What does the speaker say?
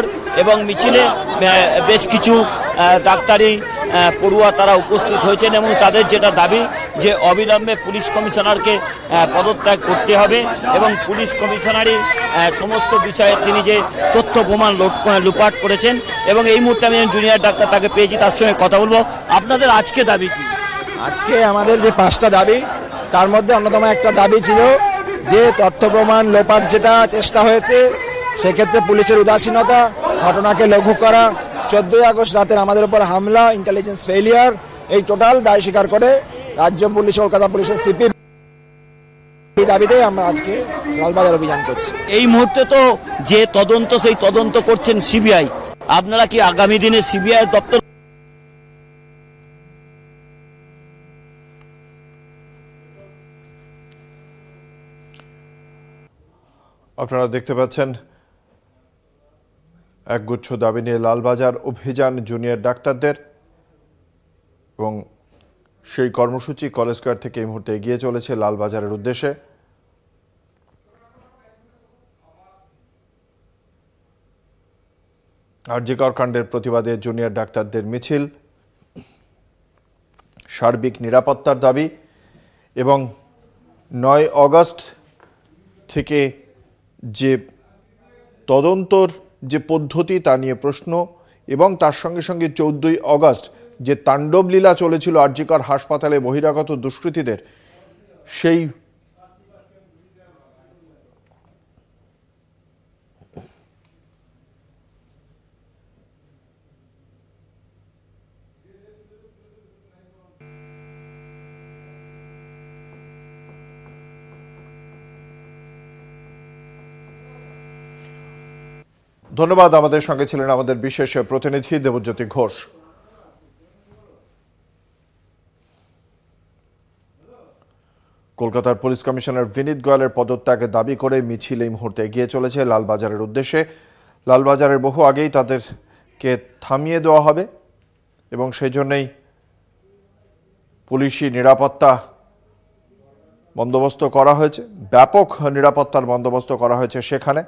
Doctor এবং মিছিলে বেশ কিছু ডাক্তারি পড়ুয়া তারা উপস্থিত হয়েছেন এবং তাদের যেটা দাবি যে অবিলম্বে পুলিশ কমিশনারকে পদত্যাগ করতে হবে এবং পুলিশ কমিশনারই সমস্ত বিষয়ে তিনি যে তথ্য প্রমাণ লুটপাট করেছেন। এবং এই মুহূর্তে আমি জুনিয়র ডাক্তার তাকে পেয়েছি, তার সঙ্গে কথা বলবো। আপনাদের আজকে দাবি কি? আজকে আমাদের যে 5টা দাবি, তার মধ্যে অন্যতম একটা দাবি ছিল যে তথ্য প্রমাণ লোপাট যেটা চেষ্টা হয়েছে সেক্ষেত্রে পুলিশের উদাসীনতা, ঘটনাকে লঘু করা, 14ই আগস্ট রাতের আমাদের উপর হামলা, ইন্টেলিজেন্স ফেলিয়ার, এই টোটাল দায় স্বীকার করে রাজ্য পুলিশ, কলকাতা পুলিশের সিপি দাবিতে আমরা আজকে লালবাজার অভিযান করছি। এই মুহূর্তে তো যে তদন্ত, সেই তদন্ত করছেন সিবিআই, আপনারা কি আগামী দিনে সিবিআই দপ্তর? আপনারা দেখতে পাচ্ছেন একগুচ্ছ দাবি নিয়ে লালবাজার অভিযান জুনিয়র ডাক্তারদের, এবং সেই কর্মসূচি কলেজ স্কয়ার থেকে এই মুহূর্তে এগিয়ে চলেছে লালবাজারের উদ্দেশ্যে। আরজি কর কাণ্ডের প্রতিবাদে জুনিয়র ডাক্তারদের মিছিল, সার্বিক নিরাপত্তার দাবি এবং 9 আগস্ট থেকে যে তদন্তর যে পদ্ধতি তা নিয়ে প্রশ্ন, এবং তার সঙ্গে সঙ্গে 14ই আগস্ট যে তাণ্ডবলীলা চলেছিল আরজি কর হাসপাতালে বহিরাগত দুষ্কৃতীদের, সেই ধন্যবাদ। আমাদের সঙ্গে ছিলেন আমাদের বিশেষ প্রতিনিধি দেবজ্যোতি ঘোষ। কলকাতার পুলিশ কমিশনার বিনীত গোয়েলের পদত্যাগের দাবি করে মিছিল এই মুহূর্তে এগিয়ে চলেছে লালবাজারের উদ্দেশ্যে। লালবাজারের বহু আগেই তাদেরকে থামিয়ে দেওয়া হবে এবং সেই জন্যই পুলিশি নিরাপত্তা বন্দোবস্ত করা হয়েছে, ব্যাপক নিরাপত্তার বন্দোবস্ত করা হয়েছে সেখানে।